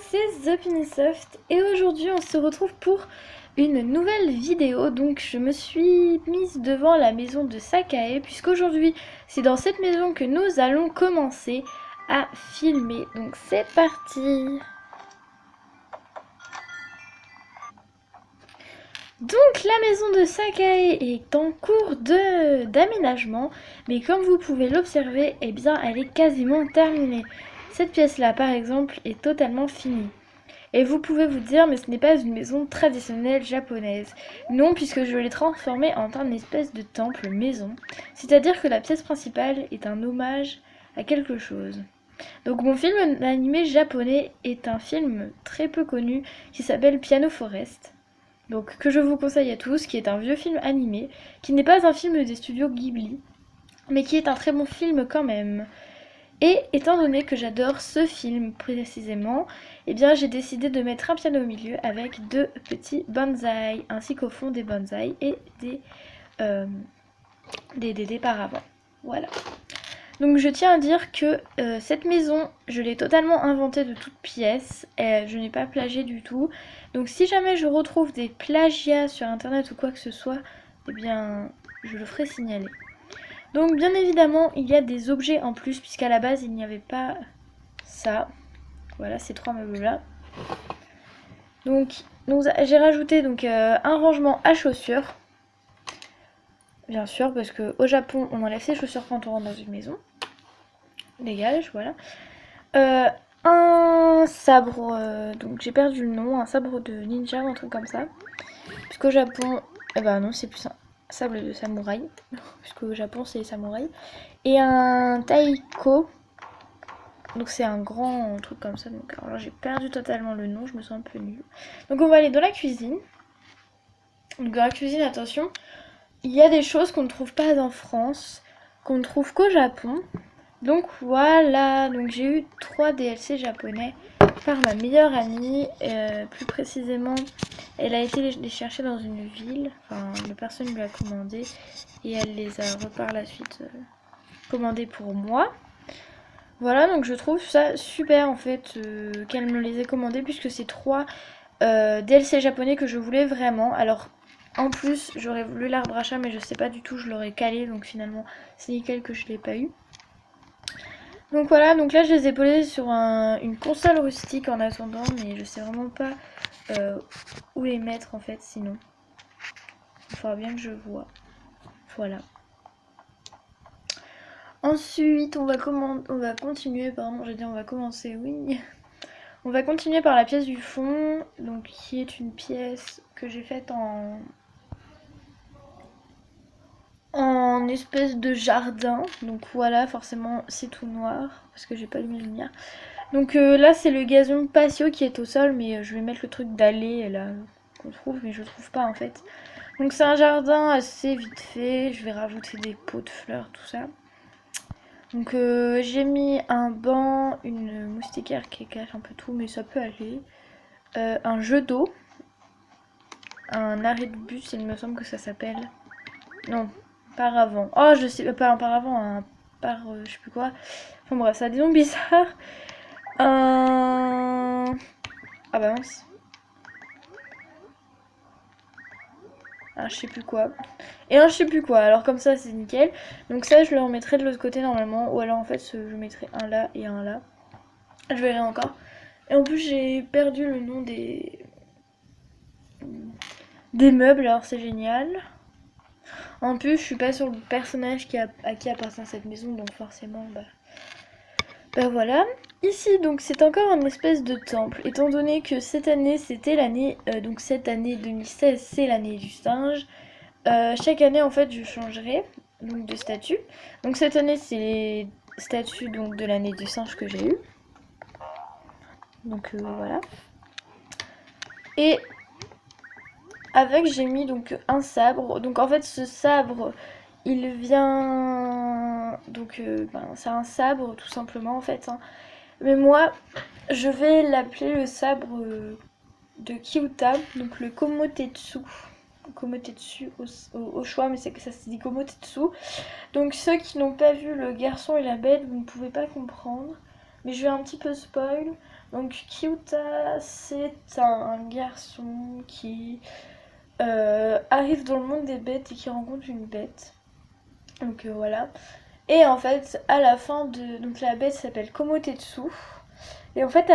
c'est ThePinisoft et aujourd'hui on se retrouve pour une nouvelle vidéo. Donc je me suis mise devant la maison de Sakae puisqu'aujourd'hui c'est dans cette maison que nous allons commencer à filmer. Donc c'est parti. Donc la maison de Sakae est en cours d'aménagement, mais comme vous pouvez l'observer, eh bien elle est quasiment terminée. Cette pièce là par exemple est totalement finie. Et vous pouvez vous dire, mais ce n'est pas une maison traditionnelle japonaise. Non, puisque je l'ai transformée en une espèce de temple maison. C'est-à-dire que la pièce principale est un hommage à quelque chose. Donc mon film animé japonais est un film très peu connu qui s'appelle Piano Forest. Donc que je vous conseille à tous, qui est un vieux film animé, qui n'est pas un film des studios Ghibli, mais qui est un très bon film quand même. Et étant donné que j'adore ce film précisément, eh bien j'ai décidé de mettre un piano au milieu avec deux petits bonsaïs, ainsi qu'au fond des bonsaïs et des paravents. Voilà. Donc je tiens à dire que cette maison, je l'ai totalement inventée de toutes pièces, je n'ai pas plagié du tout. Donc si jamais je retrouve des plagiats sur internet ou quoi que ce soit, eh bien je le ferai signaler. Donc bien évidemment il y a des objets en plus puisqu'à la base il n'y avait pas ça. Voilà ces trois meubles là. Donc j'ai rajouté un rangement à chaussures. Bien sûr parce qu'au Japon on enlève ses chaussures quand on rentre dans une maison. Dégage, voilà. Un sabre, donc j'ai perdu le nom, un sabre de ninja ou un truc comme ça. Puisqu'au Japon, eh ben non c'est plus un sable de samouraï, puisqu'au Japon c'est les samouraïs. Et un taiko, donc c'est un grand truc comme ça. Donc alors j'ai perdu totalement le nom, je me sens un peu nulle. Donc on va aller dans la cuisine. Donc dans la cuisine, attention, il y a des choses qu'on ne trouve pas en France, qu'on ne trouve qu'au Japon. Donc voilà, donc j'ai eu 3 DLC japonais par ma meilleure amie, plus précisément elle a été les chercher dans une ville, enfin la personne lui a commandé et elle les a par la suite commandés pour moi. Voilà, donc je trouve ça super en fait qu'elle me les ait commandés puisque c'est 3 DLC japonais que je voulais vraiment. Alors en plus j'aurais voulu l'arbre à chat mais je sais pas du tout, je l'aurais calé donc finalement c'est nickel que je l'ai pas eu. Donc voilà, donc là je les ai posés sur une console rustique en attendant, mais je sais vraiment pas où les mettre en fait sinon. Il faudra bien que je vois. Voilà. Ensuite on va continuer, pardon j'ai dit on va commencer, oui. On va continuer par la pièce du fond, donc qui est une pièce que j'ai faite en espèce de jardin. Donc voilà, forcément c'est tout noir parce que j'ai pas allumé la lumière. Donc là c'est le gazon patio qui est au sol, mais je vais mettre le truc d'allée là qu'on trouve, mais je trouve pas en fait. Donc c'est un jardin assez vite fait, je vais rajouter des pots de fleurs, tout ça. Donc j'ai mis un banc, une moustiquaire qui cache un peu tout, mais ça peut aller. Un jeu d'eau, un arrêt de bus, il me semble que ça s'appelle. Non, paravent. Oh je sais pas, un paravent, un je sais plus quoi. Enfin bref, ça a des noms bizarres. Ah bah mince. Un je sais plus quoi. Et un je sais plus quoi. Alors comme ça c'est nickel. Donc ça je le remettrai de l'autre côté normalement. Ou alors en fait je mettrai un là et un là. Je verrai encore. Et en plus j'ai perdu le nom des meubles. Alors c'est génial. En plus je suis pas sur le personnage à qui appartient cette maison. Donc forcément bah voilà. Ici donc c'est encore une espèce de temple, étant donné que cette année c'était l'année, donc cette année 2016 c'est l'année du singe. Chaque année en fait je changerai donc de statut. Donc cette année c'est les statuts donc de l'année du singe que j'ai eu. Donc voilà. Et avec j'ai mis donc un sabre. Donc en fait ce sabre il vient donc c'est un sabre tout simplement en fait. Hein. Mais moi, je vais l'appeler le sabre de Kyuta, donc le Komotetsu. Komotetsu au choix, mais c'est que ça se dit Komotetsu. Donc ceux qui n'ont pas vu Le Garçon et la Bête, vous ne pouvez pas comprendre. Mais je vais un petit peu spoil. Donc Kyuta, c'est un garçon qui arrive dans le monde des bêtes et qui rencontre une bête. Donc voilà. Et en fait, à la fin de... Donc la bête s'appelle Komotetsu. Et en fait,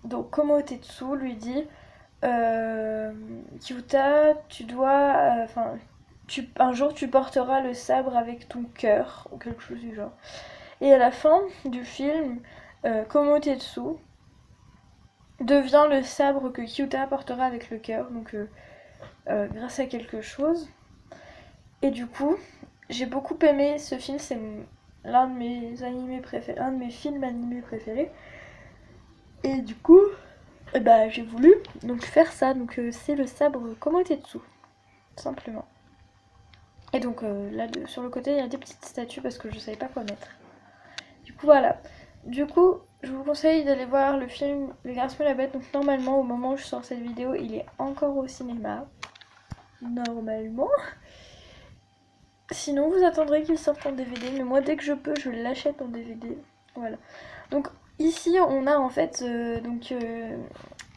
donc Komotetsu lui dit Kyuta, tu dois... Enfin, un jour tu porteras le sabre avec ton cœur, ou quelque chose du genre. Et à la fin du film, Komotetsu devient le sabre que Kyuta portera avec le cœur, donc grâce à quelque chose. Et du coup, j'ai beaucoup aimé ce film, c'est l'un de mes animés préférés, un de mes films animés préférés. Et du coup, bah j'ai voulu donc faire ça. Donc c'est le sabre Komotetsu, tout simplement. Et donc là sur le côté il y a des petites statues parce que je savais pas quoi mettre. Du coup voilà. Du coup je vous conseille d'aller voir le film Le Garçon et la Bête. Donc normalement au moment où je sors cette vidéo il est encore au cinéma. Normalement. Sinon vous attendrez qu'il sorte en DVD. Mais moi dès que je peux je l'achète en DVD. Voilà. Donc ici on a en fait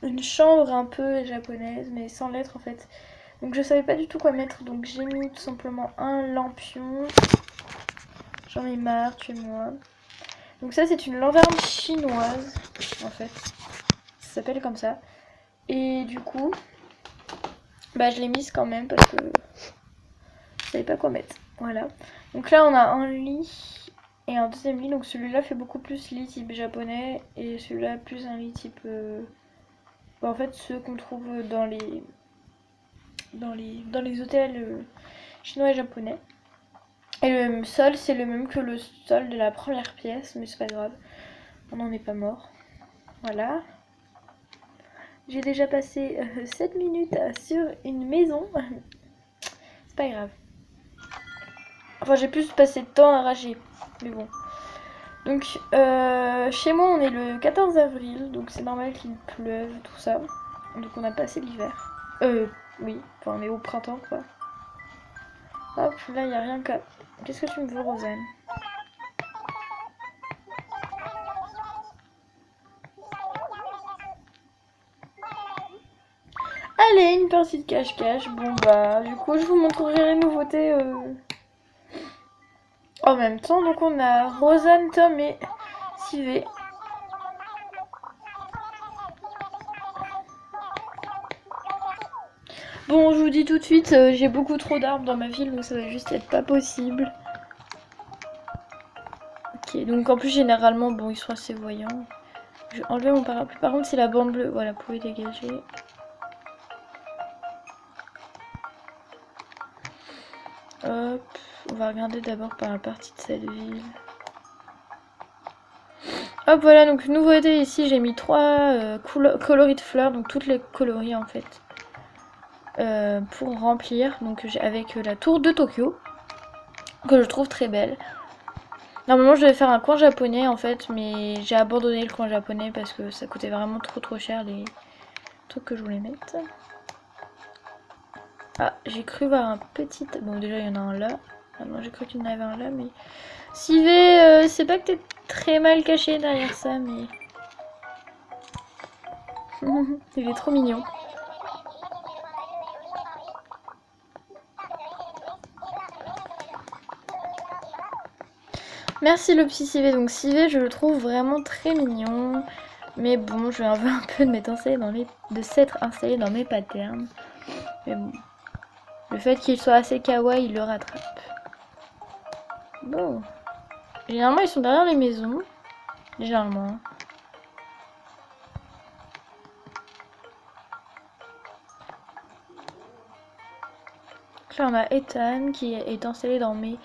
une chambre un peu japonaise mais sans lettres en fait. Donc je savais pas du tout quoi mettre, donc j'ai mis tout simplement un lampion. J'en ai marre, tuez-moi. Donc ça c'est une lanterne chinoise en fait. Ça s'appelle comme ça. Et du coup, bah je l'ai mise quand même parce que je savais pas quoi mettre. Voilà. Donc là on a un lit et un deuxième lit. Donc celui-là fait beaucoup plus lit type japonais et celui-là plus un lit type... Bah, en fait ceux qu'on trouve dans les hôtels chinois et japonais. Et le sol c'est le même que le sol de la première pièce, mais c'est pas grave, on n'en est pas mort. Voilà. J'ai déjà passé 7 minutes sur une maison. C'est pas grave. Enfin j'ai plus passé de temps à rager, mais bon. Donc chez moi on est le 14 avril, donc c'est normal qu'il pleuve, tout ça. Donc on a passé l'hiver. Oui, enfin on est au printemps quoi. Hop, là il n'y a rien qu'à... Qu'est-ce que tu me veux, Rosanne? Allez, une partie de cache-cache. Bon bah, du coup je vous montrerai les nouveautés en même temps. Donc on a Rosanne, Tom et Sivé. Bon, je vous dis tout de suite, j'ai beaucoup trop d'arbres dans ma ville, donc ça va juste être pas possible. Ok, donc en plus généralement, bon, ils sont assez voyants. Je vais enlever mon parapluie. Par contre, c'est la bande bleue. Voilà, vous pouvez dégager. Hop, on va regarder d'abord par la partie de cette ville. Hop, voilà, donc nouveauté ici, j'ai mis 3 coloris de fleurs, donc toutes les coloris en fait. Pour remplir, donc avec la tour de Tokyo, que je trouve très belle. Normalement je devais faire un coin japonais en fait, mais j'ai abandonné le coin japonais parce que ça coûtait vraiment trop cher les trucs que je voulais mettre. Ah, j'ai cru voir un petit... Bon déjà il y en a un là. Ah non, j'ai cru qu'il y en avait un là, mais... Sivé, c'est pas que t'es très mal caché derrière ça, mais... Il est trop mignon. Merci le petit Sivé. Donc Sivé, je le trouve vraiment très mignon. Mais bon, je vais avoir un peu de m'être installé dans de s'être installé dans mes patterns. Mais bon. Le fait qu'il soit assez kawaii, il le rattrape. Bon. Généralement, ils sont derrière les maisons. Généralement. Donc là, on a Ethan qui est installé dans mes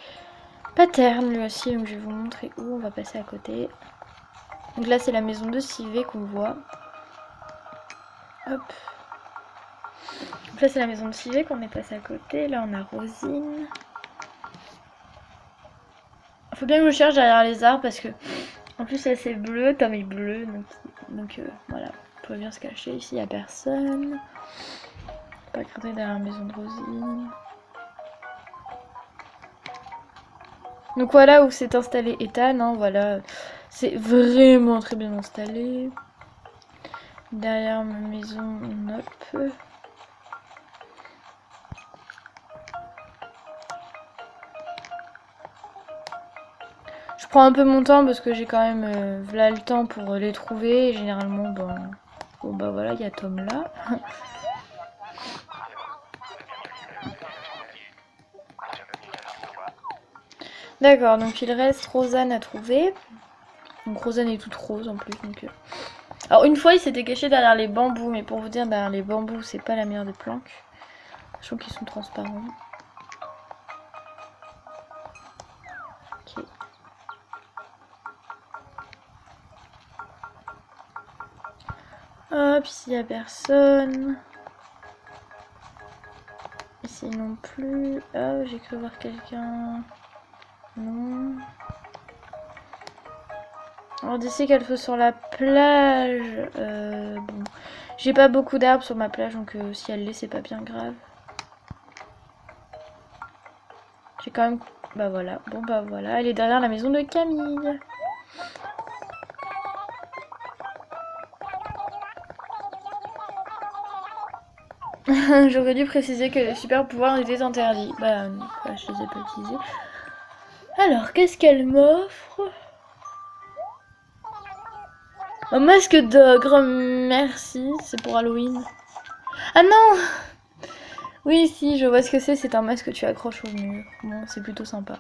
patterns lui aussi. Donc je vais vous montrer où on va passer à côté. Donc là, c'est la maison de Sivé qu'on voit. Hop. Donc là, c'est la maison de Sivé qu'on est passé à côté. Là, on a Rosine. Faut bien que je cherche derrière les arbres parce que en plus là c'est bleu, Tom est bleu, donc voilà, on peut bien se cacher. Ici il n'y a personne. Pas craindre derrière la maison de Rosine. Donc voilà où s'est installé Ethan, hein, voilà. C'est vraiment très bien installé. Derrière ma maison, hop. Je prends un peu mon temps parce que j'ai quand même là le temps pour les trouver. Et généralement, bon bah voilà, il y a Tom là. D'accord, donc il reste Rosanne à trouver. Donc Rosanne est toute rose en plus. Donc, alors une fois il s'était caché derrière les bambous, mais pour vous dire, derrière les bambous c'est pas la meilleure des planques. Je trouve qu'ils sont transparents. Ok. Hop, ici il n'y a personne. Ici non plus. Oh, j'ai cru voir quelqu'un. Non. Alors d'ici qu'elle faut sur la plage. Bon. J'ai pas beaucoup d'arbres sur ma plage, donc si elle l'est, c'est pas bien grave. J'ai quand même... Bah voilà. Bon bah voilà. Elle est derrière la maison de Camille. J'aurais dû préciser que les super pouvoirs étaient interdits. Bah non, je les ai pas utilisés. Alors, qu'est-ce qu'elle m'offre? Un masque d'ogre, merci, c'est pour Halloween. Ah non! Oui, si, je vois ce que c'est un masque que tu accroches au mur. Bon, c'est plutôt sympa.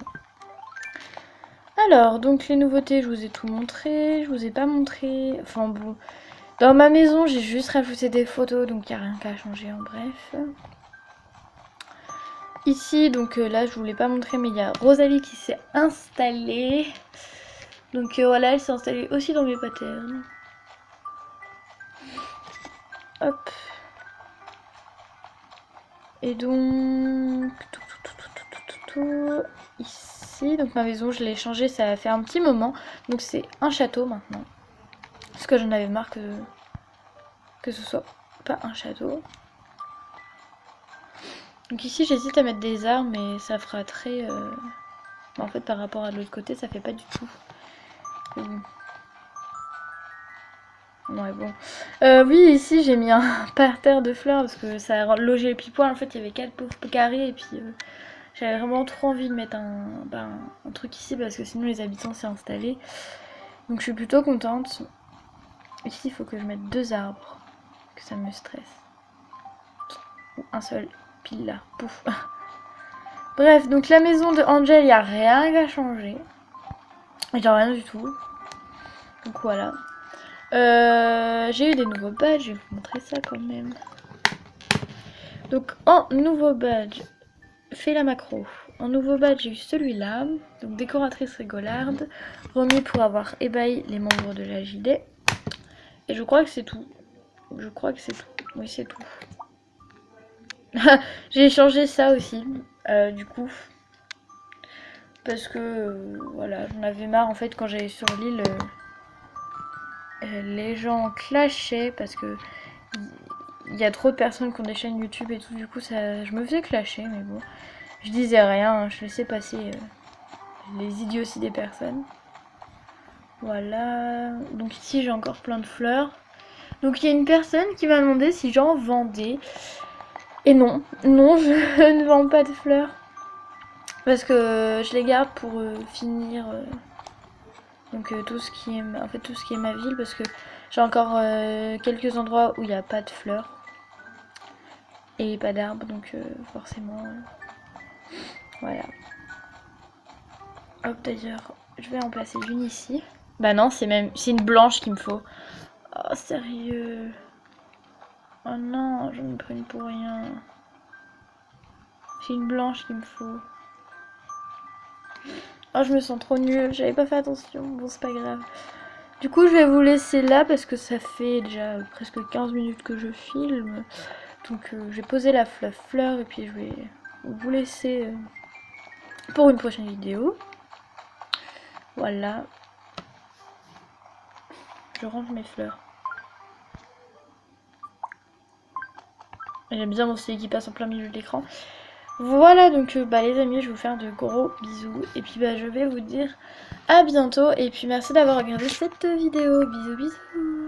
Alors, donc les nouveautés, je vous ai tout montré, je vous ai pas montré... Enfin bon, dans ma maison, j'ai juste rajouté des photos, donc il n'y a rien qu'à changer en bref. Ici, donc là, je vous l'ai pas montré, mais il y a Rosalie qui s'est installée. Donc voilà, elle s'est installée aussi dans mes patterns. Hop. Et donc... Ici, donc ma maison, je l'ai changée, ça a fait un petit moment. Donc c'est un château maintenant. Parce que j'en avais marre que ce soit pas un château. Donc ici, j'hésite à mettre des arbres, mais ça fera très... En fait, par rapport à l'autre côté, ça fait pas du tout. Ouais, bon. Oui, ici, j'ai mis un parterre de fleurs parce que ça a logé le pipoil. En fait, il y avait 4 pauvres carrés et puis... j'avais vraiment trop envie de mettre un truc ici parce que sinon les habitants s'y installés. Donc je suis plutôt contente. Ici il faut que je mette 2 arbres. Que ça me stresse. Ou un seul pile là. Pouf. Bref, donc la maison de Angel, il n'y a rien à changer. Il n'y a rien du tout. Donc voilà. J'ai eu des nouveaux badges, je vais vous montrer ça quand même. Donc en nouveau badge, fais la macro. En nouveau badge, j'ai eu celui-là, donc décoratrice rigolarde, remis pour avoir ébahi les membres de la JD. Et je crois que c'est tout. Je crois que c'est tout. Oui, c'est tout. J'ai changé ça aussi, du coup. Parce que, voilà, j'en avais marre en fait quand j'allais sur l'île. Les gens clashaient parce que il y a trop de personnes qui ont des chaînes YouTube et tout. Du coup, ça, je me faisais clasher, mais bon. Je disais rien, hein, je laissais passer les idioties des personnes. Voilà. Donc ici, j'ai encore plein de fleurs. Donc il y a une personne qui m'a demandé si j'en vendais. Et non, non, je ne vends pas de fleurs. Parce que je les garde pour finir donc tout ce qui est en fait tout ce qui est ma ville parce que j'ai encore quelques endroits où il n'y a pas de fleurs et pas d'arbres donc forcément voilà. Hop d'ailleurs, je vais en placer une ici. Bah non, c'est une blanche qu'il me faut. Oh sérieux. Oh non, j'en ai pris une pour rien. C'est une blanche qu'il me faut. Oh, je me sens trop nulle, j'avais pas fait attention. Bon, c'est pas grave. Du coup, je vais vous laisser là parce que ça fait déjà presque 15 minutes que je filme. Donc, j'ai posé la fleur et puis je vais vous laisser pour une prochaine vidéo. Voilà. Je range mes fleurs. J'aime bien mon stylet qui passe en plein milieu de l'écran. Voilà, donc bah, les amis, je vais vous faire de gros bisous. Et puis bah, je vais vous dire à bientôt. Et puis merci d'avoir regardé cette vidéo. Bisous bisous.